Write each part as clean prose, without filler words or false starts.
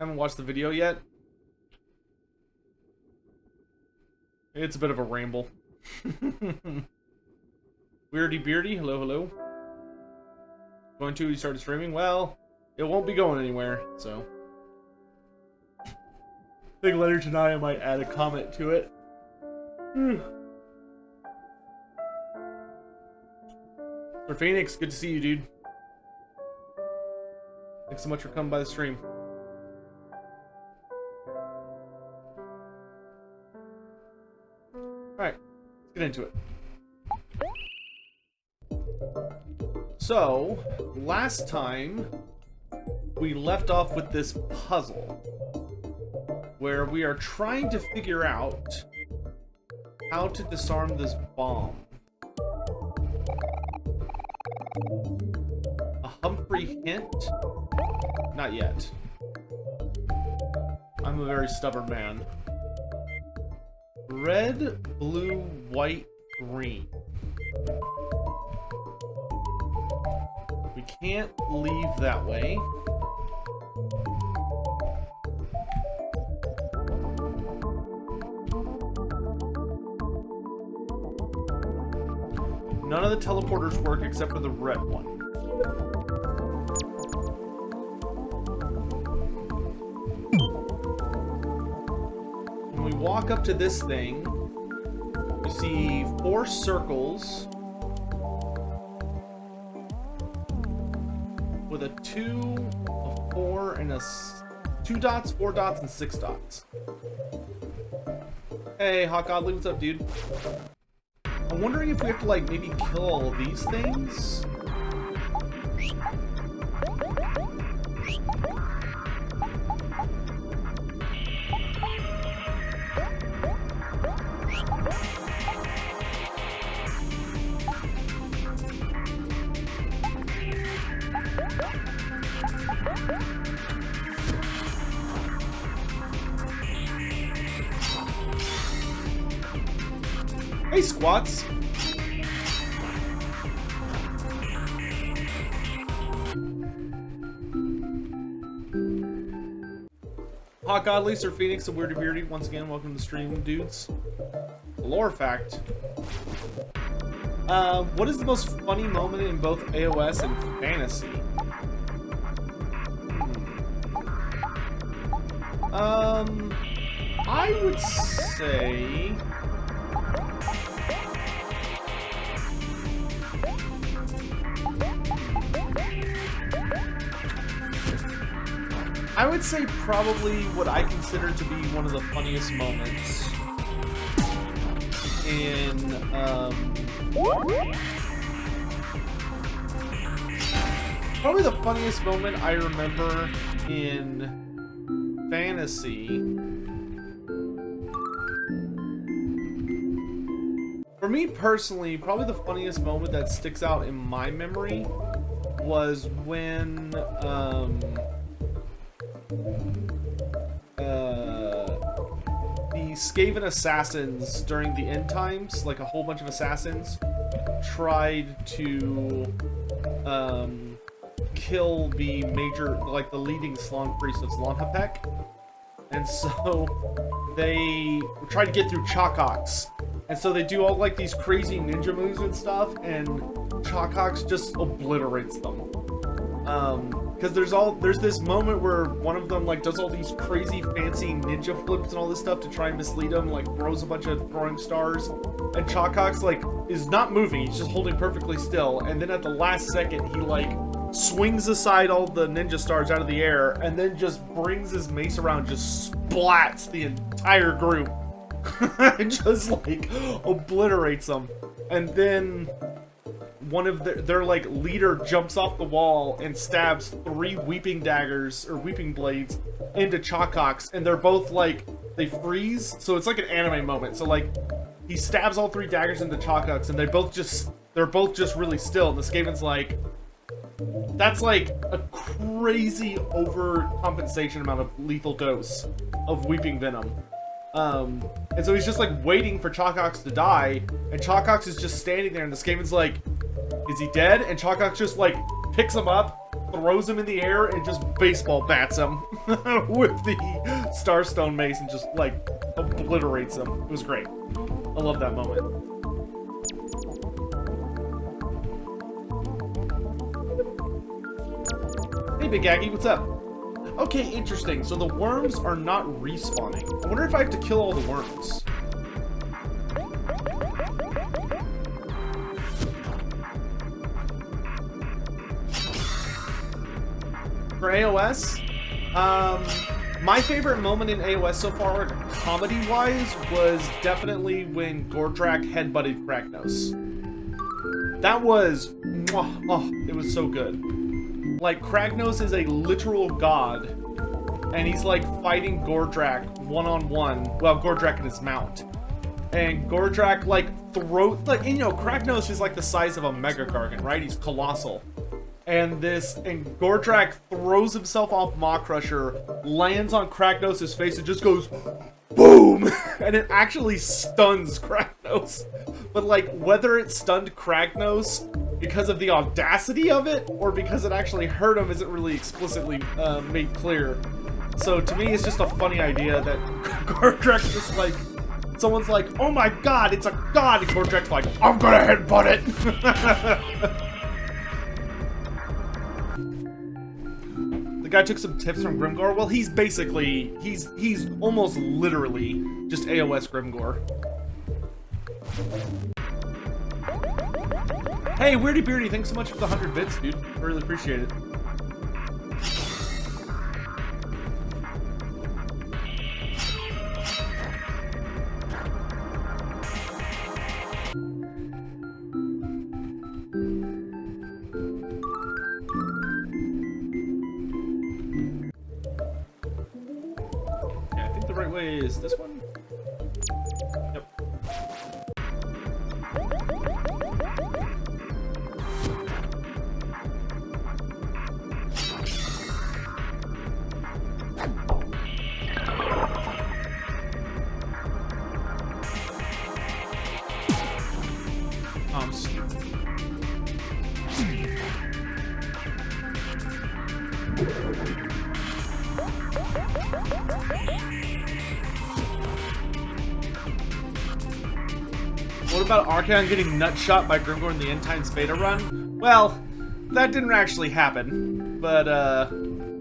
haven't watched the video yet. It's a bit of a ramble. Weirdy Beardy, hello, hello. Going to, you started streaming? Well, it won't be going anywhere, so. I think later tonight I might add a comment to it. Sir Phoenix, good to see you, dude. Thanks so much for coming by the stream. Alright, let's get into it. So, last time, we left off with this puzzle, where we are trying to figure out how to disarm this bomb. A Humphrey hint? Not yet. I'm a very stubborn man. Red, blue, white, green. We can't leave that way. None of the teleporters work except for the red one. When we walk up to this thing, we see 4 circles with a 2, a 4, and a 2 dots, 4 dots, and 6 dots. Hey, Hawk Godly, what's up, dude? I'm wondering if we have to, like, maybe kill all of these things? Hey, Squats! Hot Godly, Sir Phoenix, and Weirdy Beardy, once again, welcome to the stream, dudes. Lore fact. What is the most funny moment in both AOS and fantasy? I would say... I would say probably what I consider to be one of the funniest moments in, probably the funniest moment I remember in fantasy. For me personally, probably the funniest moment that sticks out in my memory was when, the Skaven assassins during the end times, like a whole bunch of assassins, tried to kill the major, like the leading Slaanesh priest of Slaanesh, and so they tried to get through Chalkhawks, and so they do all like these crazy ninja moves and stuff, and Chalkhawks just obliterates them. Because there's this moment where one of them like does all these crazy fancy ninja flips and all this stuff to try and mislead him, like throws a bunch of throwing stars, and Chalkhawks like is not moving, he's just holding perfectly still, and then at the last second he like swings aside all the ninja stars out of the air and then just brings his mace around, just splats the entire group and just like obliterates them. And then one of their like leader jumps off the wall and stabs 3 weeping daggers or weeping blades into Chalkhawks, and they're both like, they freeze, so it's like an anime moment. So like he stabs all 3 daggers into Chalkhawks and they're both just really still, and the Skaven's like, that's like a crazy overcompensation amount of lethal dose of weeping venom. And so he's just like waiting for Chalkhawks to die, and Chalkhawks is just standing there, and the Skaven's like, is he dead? And Chalkhawks just like picks him up, throws him in the air and just baseball bats him with the Starstone Mace and just, like, obliterates him. It was great. I love that moment. Hey, Big Aggie, what's up? Okay, interesting. So the worms are not respawning. I wonder if I have to kill all the worms. For AOS, my favorite moment in AOS so far, comedy-wise, was definitely when Gordrak headbutted Kragnos. That was, oh, it was so good. Like, Kragnos is a literal god, and he's, like, fighting Gordrak one-on-one. Well, Gordrak and his mount. And Gordrak, like, like, you know, Kragnos is, like, the size of a Mega Gargant, right? He's colossal. And Gordrak throws himself off Maw Crusher, lands on Kragnos' face, and just goes, boom! And it actually stuns Kragnos. But, like, whether it stunned Kragnos because of the audacity of it, or because it actually hurt him, isn't really explicitly made clear. So, to me, it's just a funny idea that Gordrak's just like, someone's like, oh my god, it's a god! And Gordrak's like, I'm gonna headbutt it! The guy took some tips from Grimgor. Well, he's basically, he's almost literally just AOS Grimgor. Hey, Weirdy Beardy, thanks so much for the 100 bits, dude. I really appreciate it. Yeah, I think the right way is this one. Yep. What about Archaon getting nut shot by Grimgor in the End Times beta run? Well, that didn't actually happen, but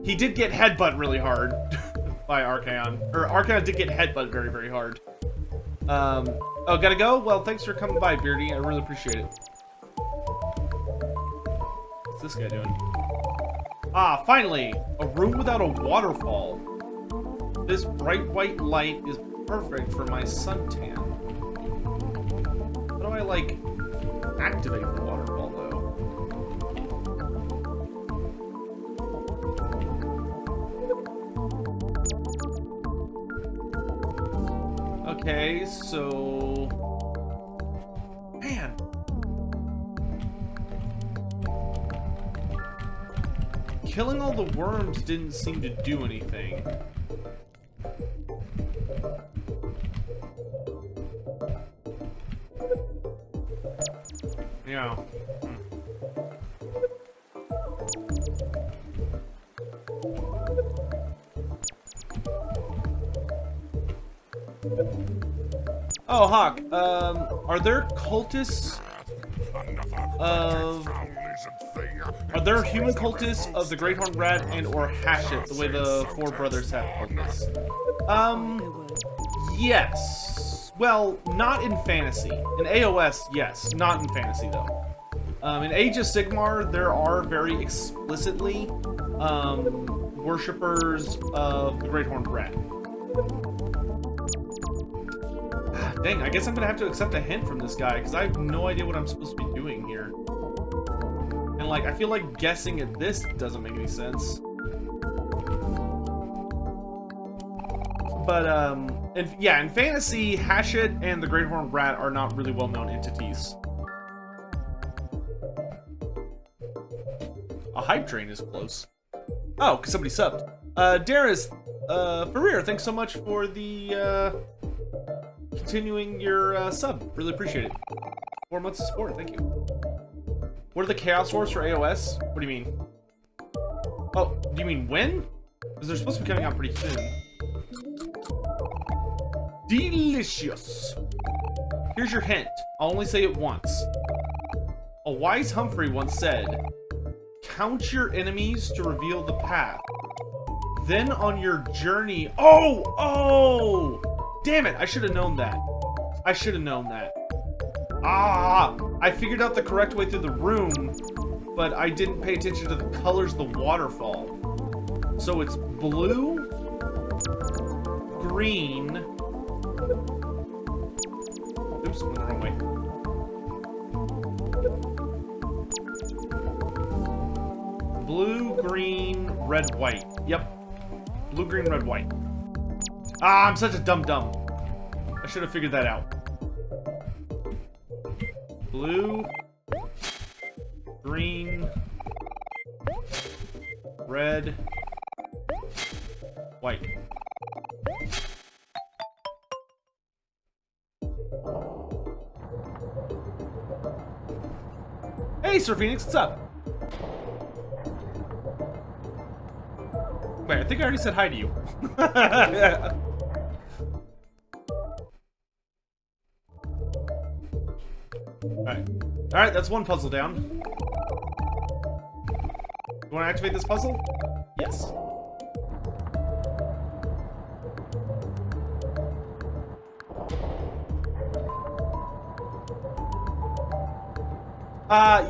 he did get headbutt really hard by Archaon. Or Archaon did get headbutt very, very hard. Oh, gotta go? Well, thanks for coming by, Beardy. I really appreciate it. What's this guy doing? Ah, finally! A room without a waterfall. This bright white light is perfect for my suntan. How do I, like, activate the waterfall, though? Okay, so... Man! Killing all the worms didn't seem to do anything. Yeah. Oh, Hawk, are there cultists of... Are there human cultists of the Great Horned Rat and or Hashit, the way the Four Brothers have cultists? Yes. Well, not in fantasy. In AOS, yes. Not in fantasy, though. In Age of Sigmar, there are very explicitly worshippers of the Great Horned Rat. Dang, I guess I'm gonna have to accept a hint from this guy, because I have no idea what I'm supposed to be doing here. And, like, I feel like guessing at this doesn't make any sense. But, yeah, in fantasy, Hashit and the Great Horned Rat are not really well-known entities. A hype train is close. Oh, because somebody subbed. Darius, Ferrer, thanks so much for the, continuing your, sub. Really appreciate it. 4 months of support, thank you. What are the Chaos Wars for AOS? What do you mean? Oh, do you mean when? Because they're supposed to be coming out pretty soon. Delicious. Here's your hint. I'll only say it once. A wise Humphrey once said, count your enemies to reveal the path. Then on your journey... Oh! Damn it, I should have known that. I should have known that. Ah! I figured out the correct way through the room, but I didn't pay attention to the colors of the waterfall. So it's blue, green... Oops, went the wrong way. Blue, green, red, white. Yep. Blue, green, red, white. Ah, I'm such a dum-dum. I should have figured that out. Blue, green, red, white. Hey, Sir Phoenix, what's up? Wait, I think I already said hi to you. Alright, that's one puzzle down. You want to activate this puzzle? Yes.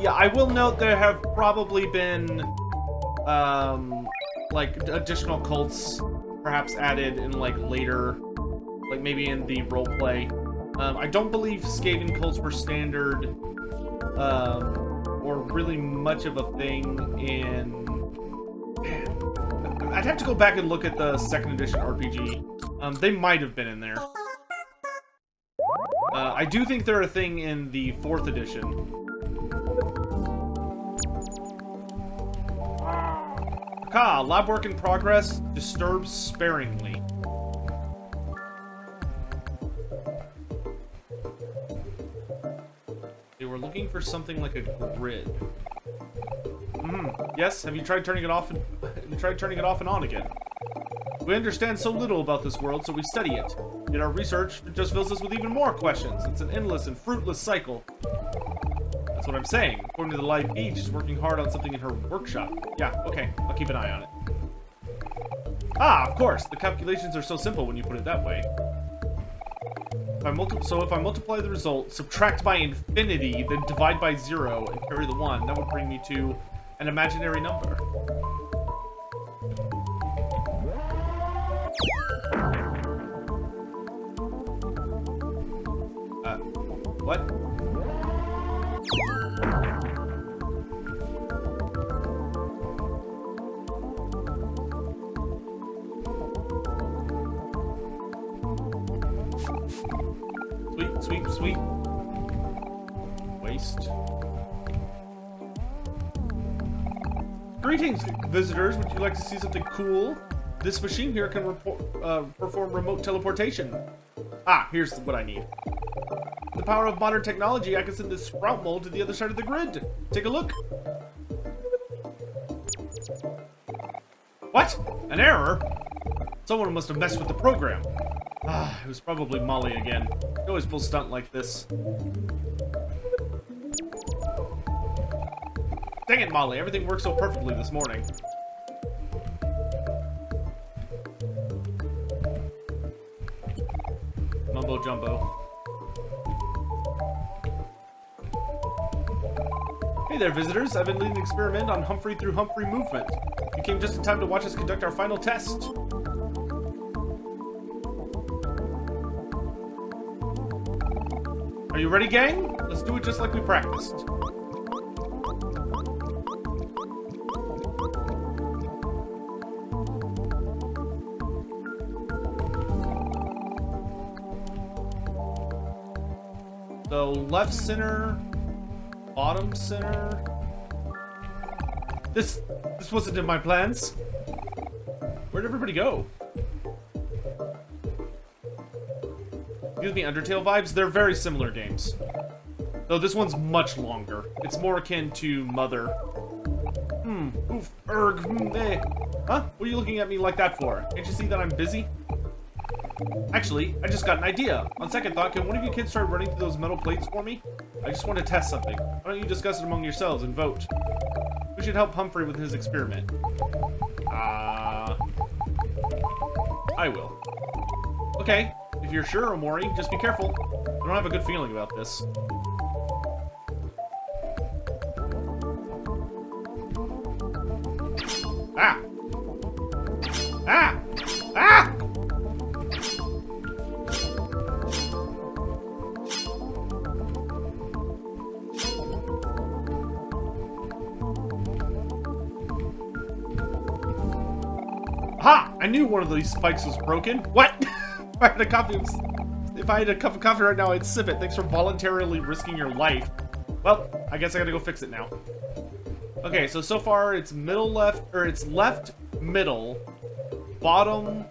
Yeah, I will note there have probably been, like, additional cults perhaps added in, like, later, like, maybe in the roleplay. I don't believe Skaven cults were standard, or really much of a thing in... I'd have to go back and look at the 2nd edition RPG. They might have been in there. I do think they're a thing in the 4th edition. Lab work in progress. Disturb sparingly. They were looking for something like a grid. Yes. Have you tried turning it off and on again? We understand so little about this world, so we study it. Yet our research just fills us with even more questions. It's an endless and fruitless cycle. That's what I'm saying. According to the live feed, she's working hard on something in her workshop. Yeah, okay. I'll keep an eye on it. Ah, of course. The calculations are so simple when you put it that way. If I multiply the result, subtract by infinity, then divide by 0, and carry the 1, that would bring me to an imaginary number. What? Sweet. Waste. Greetings, visitors. Would you like to see something cool? This machine here can perform remote teleportation. Ah, here's what I need. The power of modern technology, I can send this sprout mold to the other side of the grid. Take a look. What? An error? Someone must have messed with the program. Ah, it was probably Molly again. She always pulls stunt like this. Dang it, Molly. Everything worked so perfectly this morning. Mumbo jumbo. Hey there, visitors. I've been leading an experiment on Humphrey through Humphrey movement. You came just in time to watch us conduct our final test. Are you ready, gang? Let's do it just like we practiced. So, left center, bottom center. This wasn't in my plans. Where'd everybody go? Give me Undertale vibes. They're very similar games. Though this one's much longer. It's more akin to Mother. Oof. Erg. Eh. Huh? What are you looking at me like that for? Can't you see that I'm busy? Actually, I just got an idea. On second thought, can one of you kids start running through those metal plates for me? I just want to test something. Why don't you discuss it among yourselves and vote? We should help Humphrey with his experiment. I will. Okay, if you're sure, Omori, just be careful. I don't have a good feeling about this. Ah! Ah! Ah! Ha! I knew one of these spikes was broken. What? If I had a cup of coffee right now, I'd sip it. Thanks for voluntarily risking your life. Well, I guess I gotta go fix it now. Okay, so far it's middle left, or it's left middle, bottom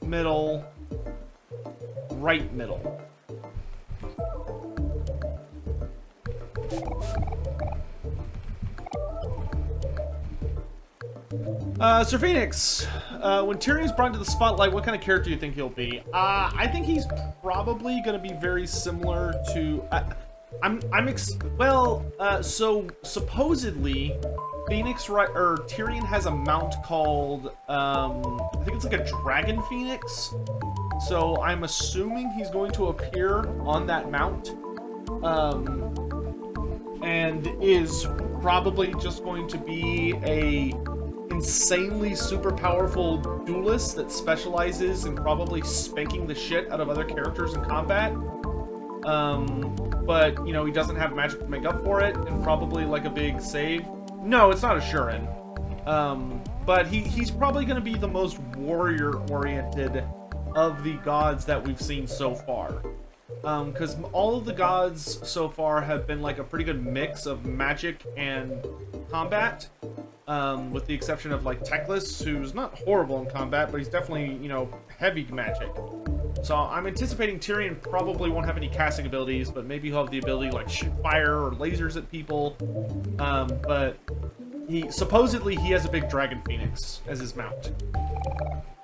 middle, right middle. Sir Phoenix, when Tyrion's brought into the spotlight, what kind of character do you think he'll be? I think he's probably gonna be very similar to, so supposedly, Tyrion has a mount called, I think it's like a dragon phoenix. So I'm assuming he's going to appear on that mount, and is probably just going to be a insanely super powerful duelist that specializes in probably spanking the shit out of other characters in combat. But, you know, he doesn't have magic to make up for it, and probably like a big save. No, it's not a Shurin. But he's probably going to be the most warrior-oriented of the gods that we've seen so far. Because all of the gods so far have been like a pretty good mix of magic and combat. With the exception of like Teclis, who's not horrible in combat, but he's definitely, you know, heavy magic. So I'm anticipating Tyrion probably won't have any casting abilities, but maybe he'll have the ability to like shoot fire or lasers at people. But supposedly he has a big dragon phoenix as his mount.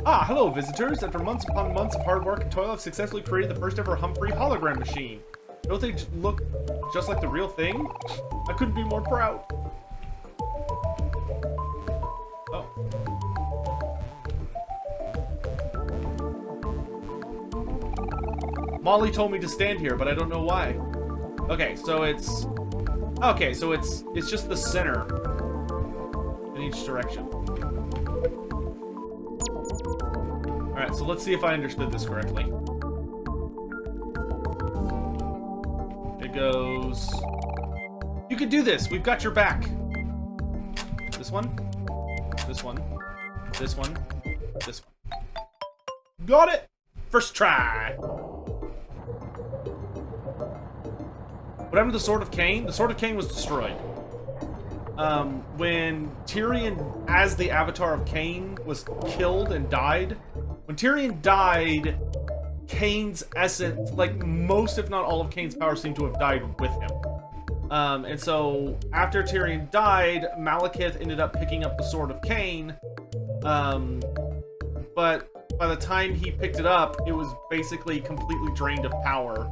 Ah, hello visitors. After months upon months of hard work and toil, I've successfully created the first ever Humphrey hologram machine. Don't they look just like the real thing? I couldn't be more proud. Oh. Molly told me to stand here, but I don't know why. Okay, so it's... Okay, so it's just the center in each direction. Alright, so let's see if I understood this correctly. It goes... You can do this! We've got your back! This one? This one? This one? This one. Got it! First try! What happened to the Sword of Cain? The Sword of Cain was destroyed. When Tyrion, as the Avatar of Cain, was killed and died, when Tyrion died, Cain's essence, like most if not all of Cain's power seemed to have died with him. And so after Tyrion died, Malekith ended up picking up the Sword of Cain, but by the time he picked it up, it was basically completely drained of power.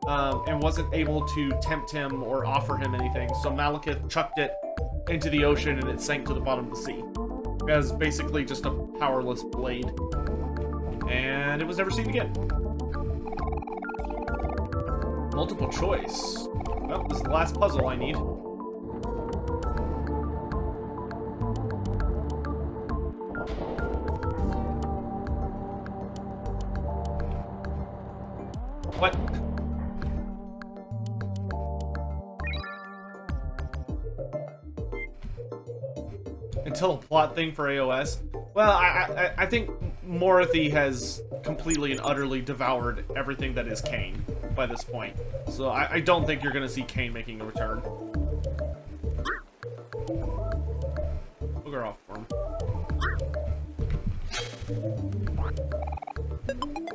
And wasn't able to tempt him or offer him anything, so Malekith chucked it into the ocean and it sank to the bottom of the sea. As basically just a powerless blade. And it was never seen again. Multiple choice. Well, this is the last puzzle I need. What? Until a plot thing for AOS. Well, I think Morathy has completely and utterly devoured everything that is Cain by this point. So I don't think you're going to see Cain making a return. Booger off for him.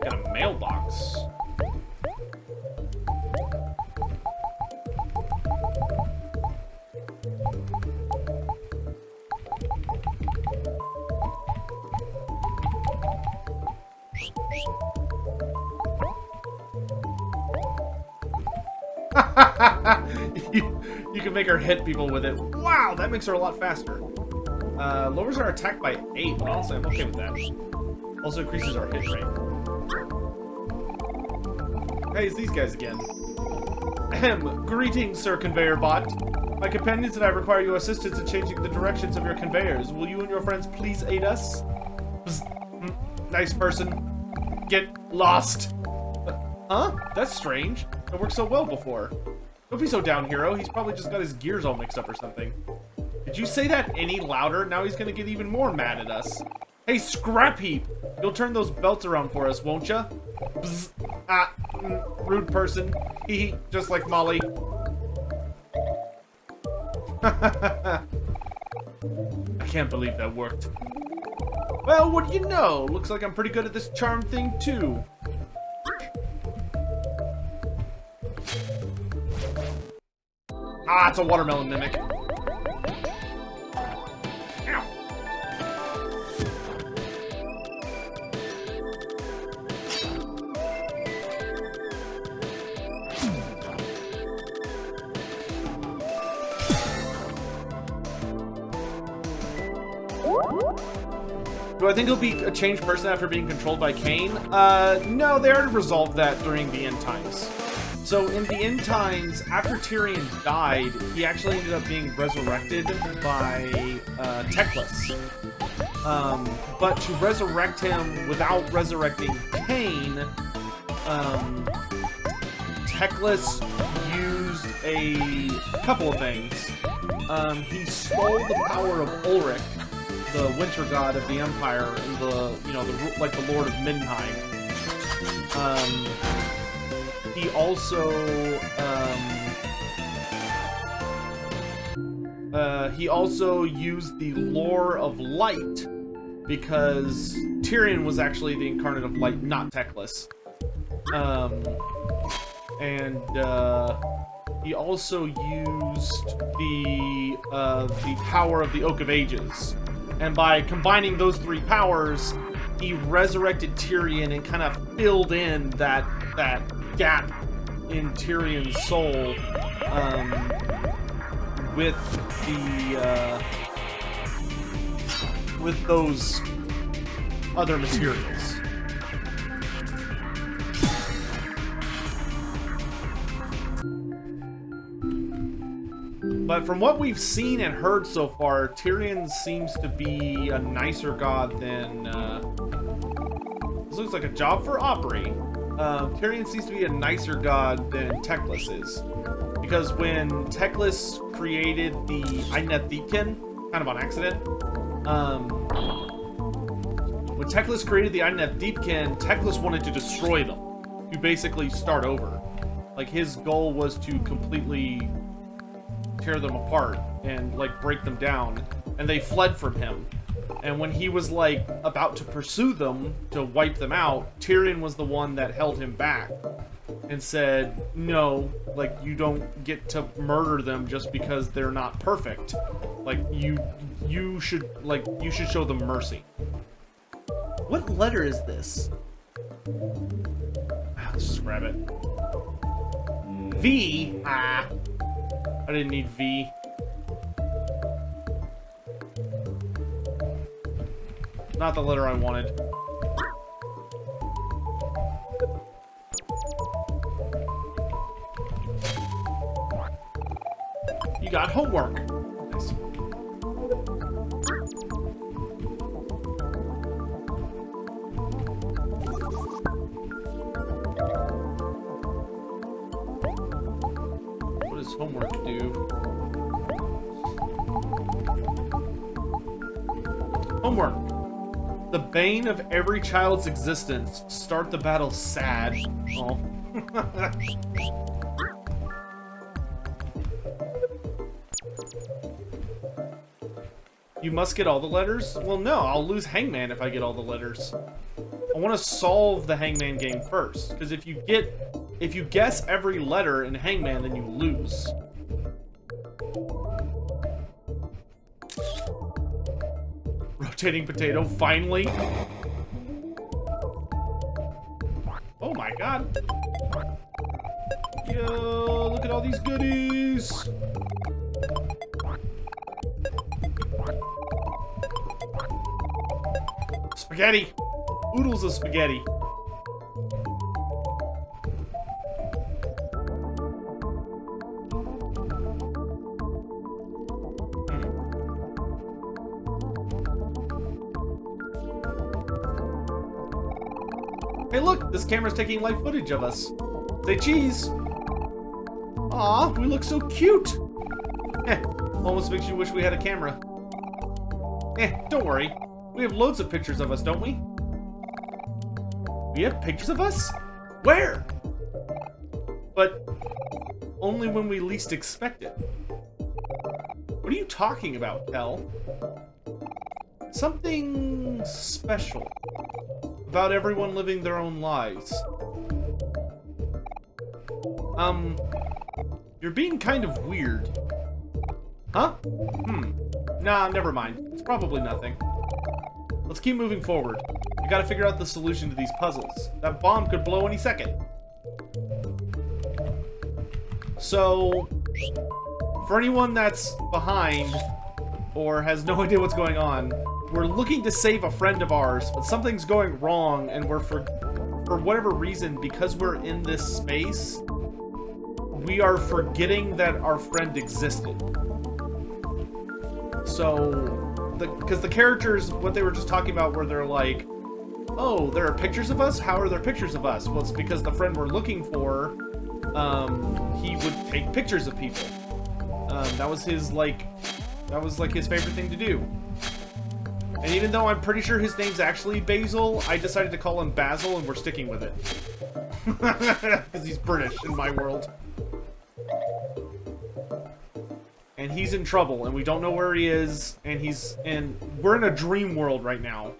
Got a mailbox. you can make her hit people with it. Wow, that makes her a lot faster. Lowers our attack by 8, but honestly, I'm okay with that. Also increases our hit rate. Hey, it's these guys again. Greetings, Sir Conveyor Bot. My companions and I require your assistance in changing the directions of your conveyors. Will you and your friends please aid us? Nice person. Get lost. Huh? That's strange. It worked so well before. Don't be so down, hero. He's probably just got his gears all mixed up or something. Did you say that any louder? Now he's gonna get even more mad at us. Hey, Scrap Heap! You'll turn those belts around for us, won't ya? Bzz. Rude person. Hee, just like Molly. I can't believe that worked. Well, what do you know? Looks like I'm pretty good at this charm thing, too. Ah, it's a watermelon mimic. Do I think he'll be a changed person after being controlled by Cain? No, they already resolved that during the end times. So in the end times, after Tyrion died, he actually ended up being resurrected by Teclis. But to resurrect him without resurrecting Cain, Teclis used a couple of things. He stole the power of Ulrich, the winter god of the empire, and the like the Lord of Midnight. He also used the lore of light, because Tyrion was actually the incarnate of light, not Teclis. He also used the power of the Oak of Ages. And by combining those three powers, he resurrected Tyrion and kind of filled in that gap in Tyrion's soul with those other materials. But from what we've seen and heard so far, Tyrion seems to be a nicer god than... this looks like a job for Omori. Tyrion seems to be a nicer god than Teclis is. Because when Teclis created the Eineth Deepkin, kind of on accident, when Teclis created the Eineth Deepkin, Teclis wanted to destroy them. To basically start over. Like, his goal was to completely tear them apart and like break them down, and they fled from him. And when he was like about to pursue them to wipe them out, Tyrion was the one that held him back and said, no, like, you don't get to murder them just because they're not perfect. Like, you should show them mercy. What letter is this? Let's just grab it. V. I didn't need V. Not the letter I wanted. You got homework. Nice. What does homework do? Homework. The bane of every child's existence. Start the battle sad. Oh. You must get all the letters? Well, no, I'll lose Hangman if I get all the letters. I want to solve the Hangman game first, because if you guess every letter in Hangman, then you lose. Rotating potato, finally. Oh my god. Yo, look look at all these goodies. Spaghetti. Oodles of spaghetti. Hey look, this camera's taking live footage of us. Say cheese. Aw, we look so cute. Almost makes you wish we had a camera. Don't worry. We have loads of pictures of us, don't we? We have pictures of us? Where? But only when we least expect it. What are you talking about, Kel? Something special about everyone living their own lives. You're being kind of weird. Huh? Nah, never mind. It's probably nothing. Let's keep moving forward. We gotta figure out the solution to these puzzles. That bomb could blow any second. So, for anyone that's behind or has no idea what's going on, we're looking to save a friend of ours, but something's going wrong, and we're for whatever reason, because we're in this space, we are forgetting that our friend existed. So, because the characters, what they were just talking about, where they're like, oh, there are pictures of us? How are there pictures of us? Well, it's because the friend we're looking for, he would take pictures of people. That was his, his favorite thing to do. And even though I'm pretty sure his name's actually Basil, I decided to call him Basil, and we're sticking with it. Because he's British in my world. And he's in trouble, and we don't know where he is, and we're in a dream world right now.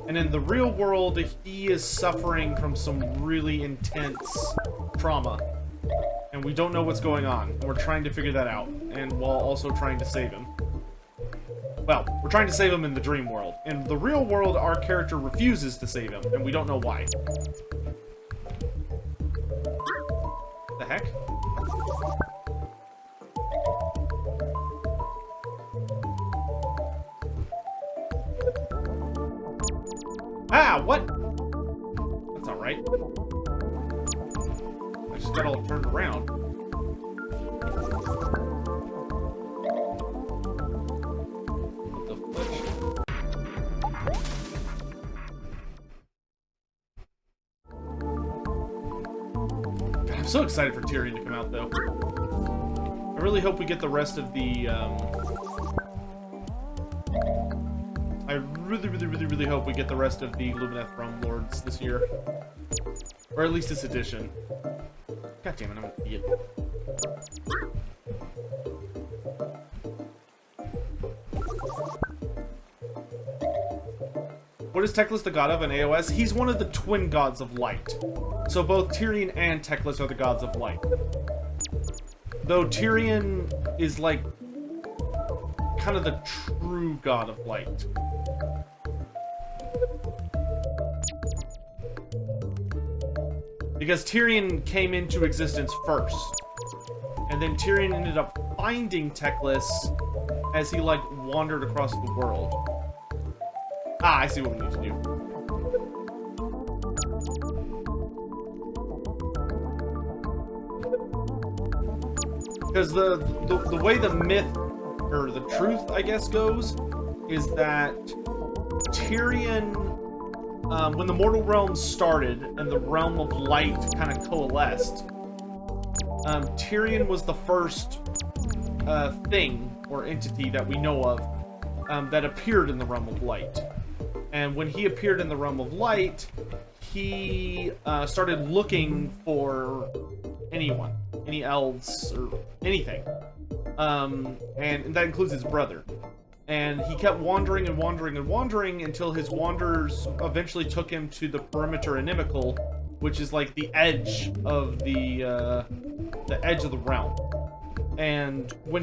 And in the real world, he is suffering from some really intense trauma. And we don't know what's going on. And we're trying to figure that out, and while also trying to save him. Well, we're trying to save him in the dream world. In the real world, our character refuses to save him, and we don't know why. The heck? Ah, what? That's not right. I just got all turned around. What the fuck? God, I'm so excited for Tyrion to come out, though. I really hope we get the rest of the, I really hope we get the rest of the Lumineth Realm Lords this year. Or at least this edition. God damn it, I'm an idiot. What is Teclis the god of in AOS? He's one of the twin gods of light. So both Tyrion and Teclis are the gods of light. Though Tyrion is like kind of the true god of light. Because Tyrion came into existence first. And then Tyrion ended up finding Teclis as he, like, wandered across the world. Ah, I see what we need to do. Because the way the myth, or the truth, I guess, goes, is that Tyrion... when the mortal realm started and the realm of light kind of coalesced, Tyrion was the first thing or entity that we know of that appeared in the realm of light. And when he appeared in the realm of light, he started looking for anyone, any elves or anything, and that includes his brother. And he kept wandering and wandering and wandering until his wanders eventually took him to the perimeter inimical, which is like the edge of the edge of the realm. And when